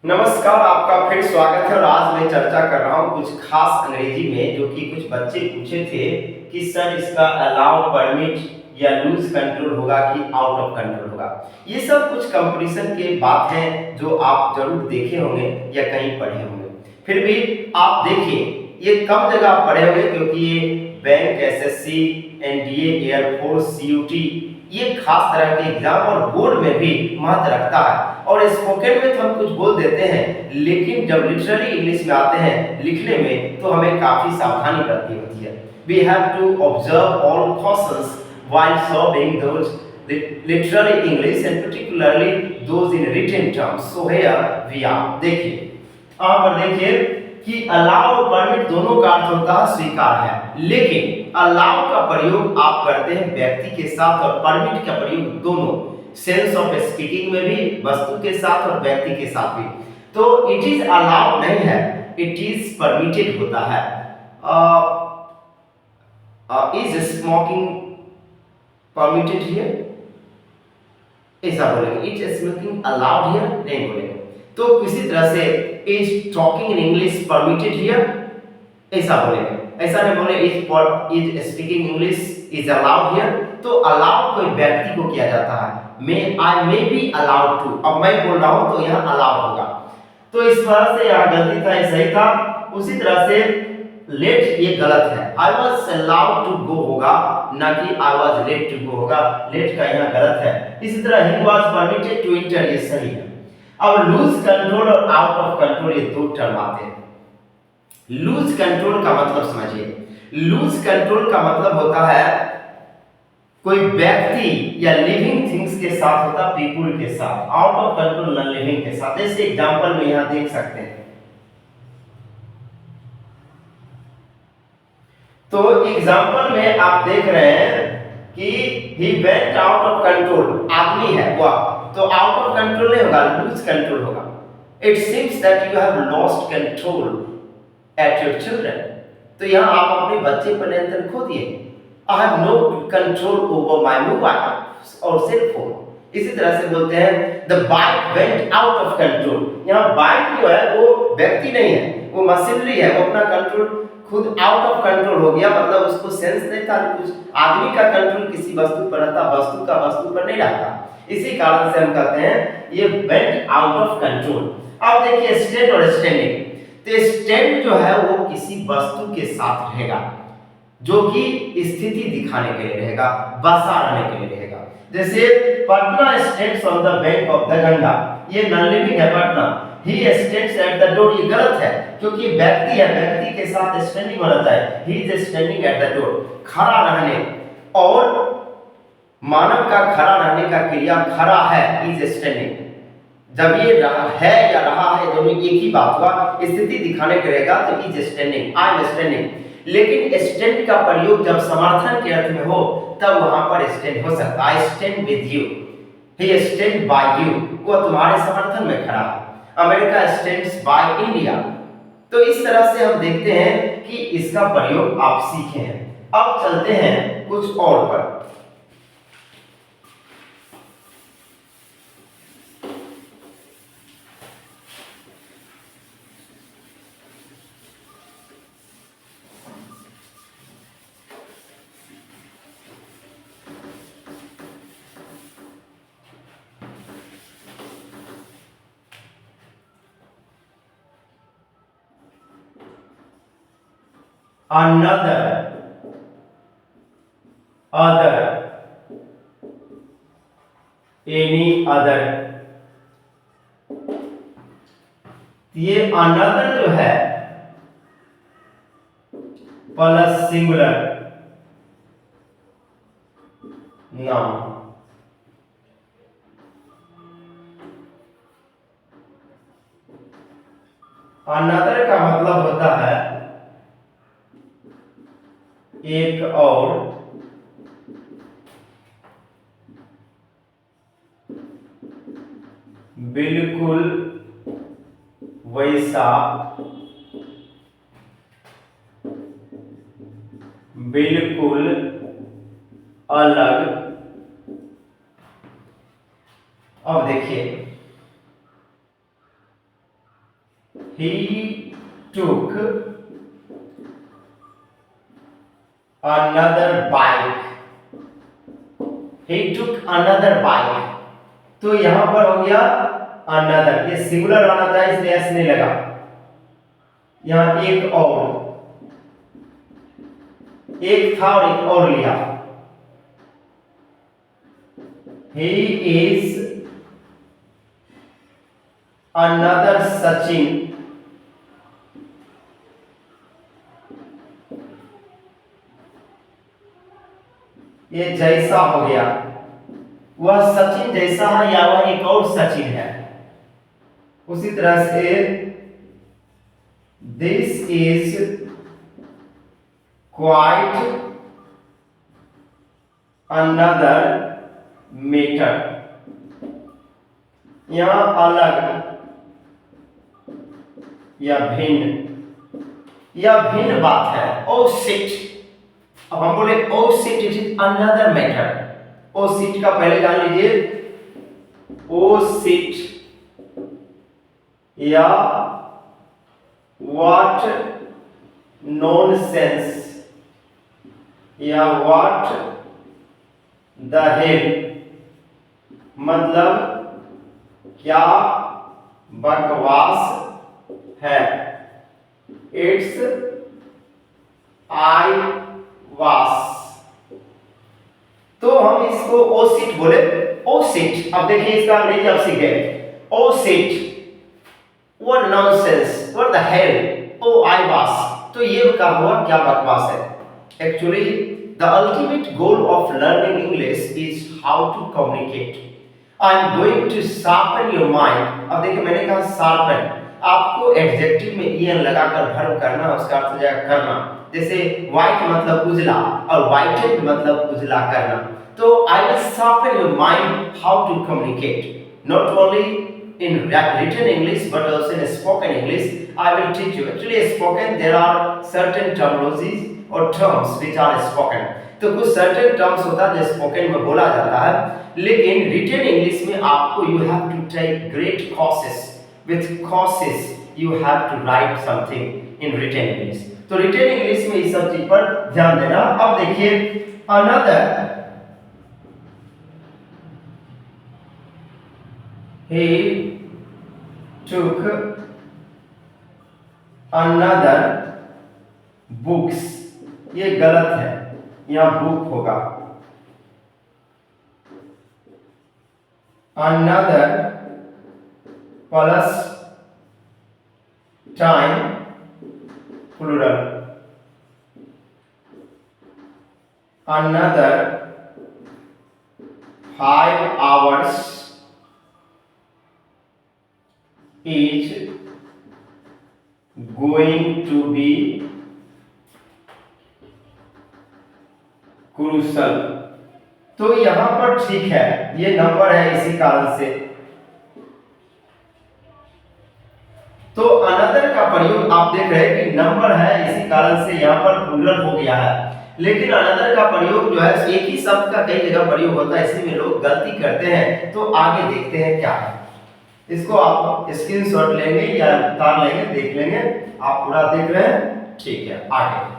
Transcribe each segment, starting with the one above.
नमस्कार, आपका फिर स्वागत है। और आज मैं चर्चा कर रहा हूँ कुछ खास अंग्रेजी में, जो कि कुछ बच्चे पूछे थे कि सर इसका अलाउ, परमिट या लूज कंट्रोल होगा कि आउट ऑफ कंट्रोल होगा। ये सब कुछ कंपटीशन के बात हैं जो आप जरूर देखे होंगे या कहीं पढ़े होंगे। फिर भी आप देखिए, ये कम जगह आप पढ़े होंगे क्योंकि ये bank, SSC, NDA, air force, CUET, ये खास तरह के एग्जाम और बोर्ड में भी महत्व रखता है। और स्पोकन में तो हम कुछ बोल देते हैं, लेकिन जब लिटरली इंग्लिश में आते हैं लिखने में तो हमें काफी सावधानी बरतनी होती है। We have to observe all cautions while solving those literary English and particularly those in written terms. So here we are. देखिए, यहाँ पर देखिए कि अलाउ और परमिट दोनों का अर्थ होता है स्वीकार है, लेकिन अलाउ का प्रयोग आप करते हैं व्यक्ति के साथ और परमिट का प्रयोग दोनों सेंस ऑफ स्पीकिंग में भी, वस्तु के साथ और व्यक्ति के साथ भी। तो इट इज अलाउड नहीं है, इट इज परमिटेड होता है। इज स्मोकिंग परमिटेड हियर, ऐसा बोलेंगे। इज स्मोकिंग अलाउड हियर नहीं बोलेंगे। तो किसी तरह से is talking in English permitted here, ऐसा बोलेंगे। ऐसा नहीं बोले is speaking English is allowed here. तो अलाउड कोई व्यक्ति को किया जाता है। आई मे बी अलाउड टू, अब मैं बोल रहा हूं तो यहाँ अलाउड होगा। तो इस तरह से यहाँ गलती था, ये सही था। उसी तरह से लेट, ये गलत है। I was allowed to go होगा, ना कि I was late to go होगा। लेट का यहाँ गलत है। इसी तरह ही वॉज परमिटेड टू एंटर, ये सही है। अब लूज कंट्रोल और आउट ऑफ कंट्रोल, ये दो टर्म आते हैं। लूज कंट्रोल का मतलब समझिए। लूज कंट्रोल का मतलब होता है कोई व्यक्ति या लिविंग थिंग्स के साथ होता, पीपुल के साथ। Out of control non living के साथ। जैसे एग्जांपल में यहां देख सकते हैं। तो एग्जांपल में आप देख रहे हैं कि he went out of control, आदमी है वह, तो आउट ऑफ कंट्रोल नहीं होगा, लूज कंट्रोल होगा। It seems that you have lost control at your children. तो यहां आप अपने बच्चे पर नियंत्रण खो दिए। I have no control over my mobile और सेल फोन। इसी तरह से बोलते हैं the bike went out of control। यहाँ बाइक जो है वो व्यक्ति नहीं है, वो मशीनरी है। वो अपना कंट्रोल खुद आउट ऑफ कंट्रोल हो गया, मतलब उसको सेंस नहीं था। कुछ आदमी का कंट्रोल किसी वस्तु पर रहता, वस्तु का वस्तु पर नहीं रहता। इसी कारण से हम कहते हैं ये went out of control। अब देखिए स्टैंड और स्टैंडिंग। तो स्टैंड जो है वो किसी वस्तु के साथ रहेगा, जो कि स्थिति दिखाने के लिए रहेगा, बसा रहने के लिए रहेगा। जैसे Patna stands on the bank of the Ganga, ये नॉन लिविंग है Patna. He stands at the door, ये गलत है क्योंकि व्यक्ति है, व्यक्ति के साथ स्टैंडिंग होना चाहिए। He is standing at the door, खड़ा रहने। और मानव का खड़ा रहने का क्रिया खड़ा है, इज स्टैंडिंग। जब ये रहा है या रहा है, दोनों एक ही बात हुआ। स्थिति दिखाने के रहेगा तो is standing, I am standing. लेकिन स्टैंड का प्रयोग जब समर्थन के अर्थ में हो तब वहां पर स्टैंड हो सकता है। I stand with you, he stand by you, वो तुम्हारे समर्थन में खड़ा है। America stands by India. तो इस तरह से हम देखते हैं कि इसका प्रयोग आप सीखे हैं। अब चलते हैं कुछ और पर। another, other, any other। ये another जो है प्लस सिंगुलर नाउन। another का मतलब होता है एक और, बिल्कुल वैसा, बिल्कुल अलग। अब देखिए he took another bike. He took another bike. तो यहां पर हो गया another, ये सिंगुलर आना था इसलिए एस नहीं लगा, यहां एक और, एक था और एक और लिया. He is another Sachin. ये जैसा हो गया, वह सचिन जैसा है या वह एक और सचिन है. उसी तरह से this is quite another matter. यहां अलग या भिन्न बात है. ओ शिट, अब हम बोले oh shit it is another matter. Oh shit का पहले जान लीजिए, ओ शिट या व्हाट नॉनसेंस या व्हाट द हेल, मतलब क्या बकवास है. It's I was. तो हम इसको ओ सीट बोले, ओ सीट. अब देखिए इसका अंग्रेजी आप सीख गए. Oh shit, what nonsense, what the hell, oh I was. तो ये क्या हुआ, क्या बकवास है. Actually the ultimate goal of learning English is how to communicate. I am going to sharpen your mind. अब देखिए मैंने कहा शार्पन, आपको एडजेक्टिव में ईएन लगाकर वर्ब करना, उसका अर्थ हो जाएगा करना. जैसे व्हाइट मतलब उजला और व्हाइटेड मतलब उजला करना. तो I will sharpen your mind how to communicate, not only in written English but also in spoken English. I will teach you. Actually spoken there are certain terminologies or terms which are spoken. तो कुछ certain terms होता है जो spoken में बोला जाता है, लेकिन written English में आपको you have to take great courses. With courses you have to write something in written English. तो written English में इस सब चीज पर ध्यान देना. अब देखिए another, he took another books. ये गलत है, यहां बुक होगा. another plus time plural. another 5 hours is going to be crucial. तो यहां पर ठीक है, ये नंबर है इसी कारण से. तो अनदर का प्रयोग आप देख रहे हैं कि नंबर है इसी कारण से यहां पर प्लूरल हो गया है. लेकिन अनदर का प्रयोग जो है एक ही शब्द का कई जगह प्रयोग होता है, इसी में लोग गलती करते हैं. तो आगे देखते हैं क्या है. इसको आप स्क्रीनशॉट लेंगे या उतार लेंगे, देख लेंगे. आप पूरा देख रहे हैं, ठीक है. आगे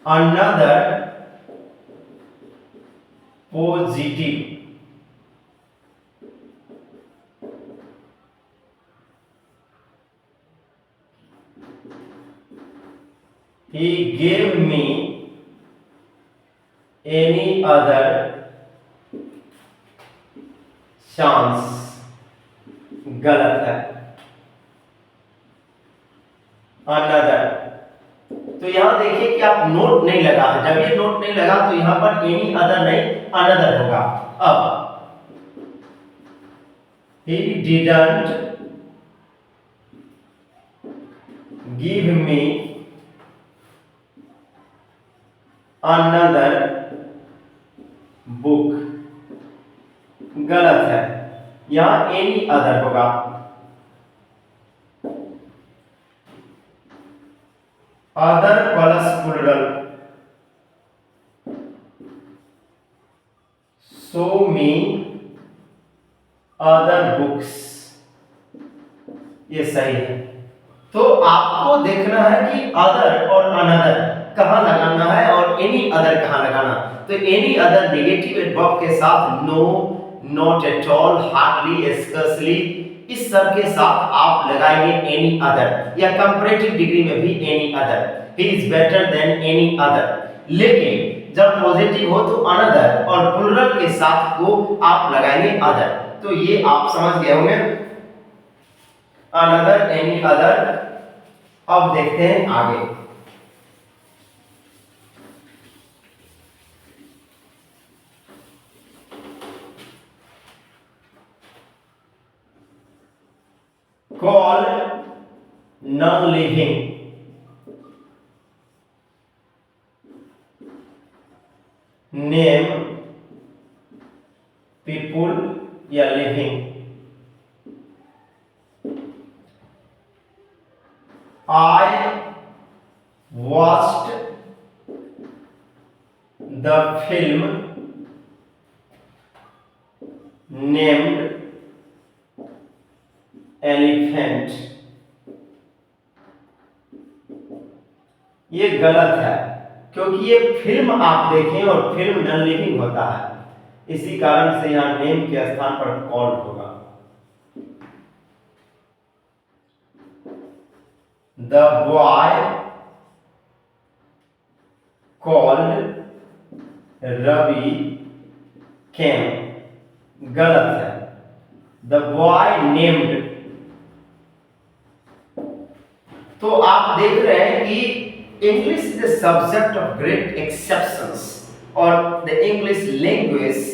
another positive. He gave me any other chance. गलत है. another, तो यहां देखिए कि आप नोट नहीं लगा है. जब ये नोट नहीं लगा तो यहां पर एनी अदर नहीं अनदर होगा. अब he didn't give me another book. गलत है. यहां एनी अदर होगा। Other plus plural, show me other books, ये सही है। तो आपको देखना है कि अदर और अनदर कहां लगाना है और एनी अदर कहां लगाना। तो एनी अदर नेगेटिव एडवर्ब के साथ no, not at all, hardly, scarcely, इस सब के साथ आप लगाएंगे एनी अदर, या कंपैरेटिव डिग्री में भी any other, he is better than any other. लेकिन जब पॉजिटिव हो तो अनदर और प्लूरल के साथ को आप लगाएंगे अदर। तो ये आप समझ गए होंगे, अनदर, एनी अदर। अब देखते हैं आगे। Call non living, name people या living. I watched the film named Elephant। ये गलत है क्योंकि ये फिल्म आप देखें और फिल्म नॉन लिविंग होता है, इसी कारण से यहां नेम के स्थान पर कॉल होगा। The boy called Ravi came, गलत है। The boy named। तो आप देख रहे हैं कि English is the subject of great exceptions, or the English language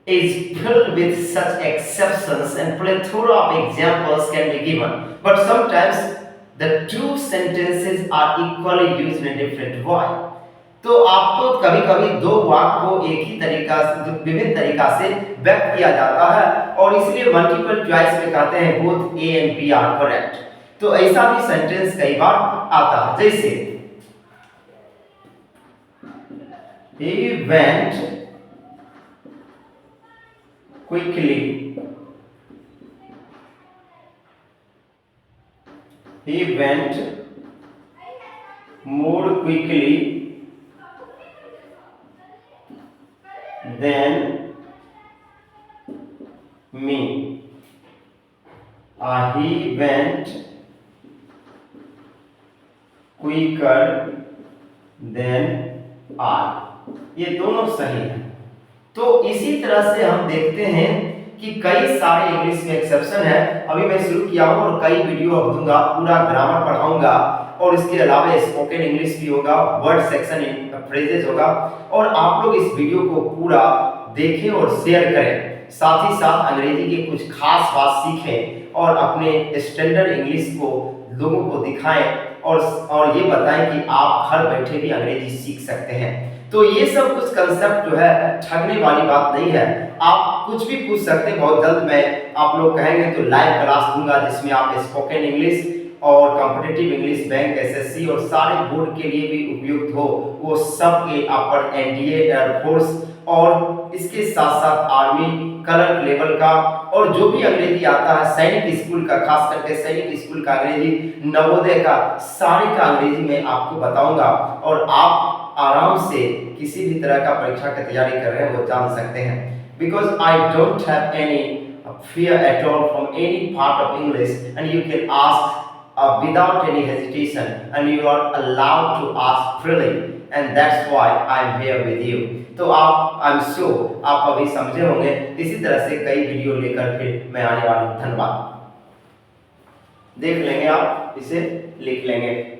is filled with such exceptions and plethora of examples can be given, but sometimes the two sentences are equally used in a different way। तो आपको कभी-कभी दो वाक्य को एक ही तरीका से विभिन्न तरीका से व्यक्त किया जाता है, और इसलिए मल्टीपल चॉइस में कहते हैं both A and B are correct. तो ऐसा भी सेंटेंस कई बार आता है, जैसे he went quickly, he went more quickly than me, he went quicker than I। ये दोनों सही है। तो इसी तरह से हम देखते हैं कि कई सारे इंग्लिश में एक्सेप्शन है। अभी मैं शुरू किया हूं और कई वीडियो अब दूंगा, पूरा ग्रामर पढ़ाऊंगा, और इसके अलावा स्पोकन इंग्लिश भी होगा, वर्ड सेक्शन फ्रेजेस होगा, और आप लोग इस वीडियो को पूरा देखें और शेयर करें, साथ ही साथ अंग्रेजी के कुछ खास बात सीखें और अपने स्टैंडर्ड इंग्लिश को लोगों को दिखाएं, और ये बताएं कि आप घर बैठे भी अंग्रेजी सीख सकते हैं। तो ये सब कुछ कंसेप्ट जो है ठगने वाली बात नहीं है, आप कुछ भी पूछ सकते हैं। बहुत जल्द मैं आप लोग कहेंगे तो लाइव क्लास दूंगा, जिसमें आप स्पोकन इंग्लिश और कॉम्पिटिटिव इंग्लिश, बैंक, एसएससी और सारे बोर्ड के लिए भी उपयुक्त हो, वो सब के अपर एनडीए, एयरफोर्स और इसके साथ साथ आर्मी, कलर लेवल का, और जो भी अंग्रेजी आता है सैनिक स्कूल का, खास करके सैनिक स्कूल का अंग्रेजी, नवोदय का, सारे का अंग्रेजी मैं आपको बताऊंगा, और आप आराम से किसी भी तरह का परीक्षा की तैयारी कर रहे हैं वो जान सकते हैं। Because I don't have any fear at all from any part of English, and you can ask without any hesitation, and you are allowed to ask freely, and that's why I am here with you। तो आप I am sure आप अभी समझे होंगे। इसी तरह से कई वीडियो लेकर फिर मैं आने वाला हूं। धन्यवाद। देख लेंगे, आप इसे लिख लेंगे।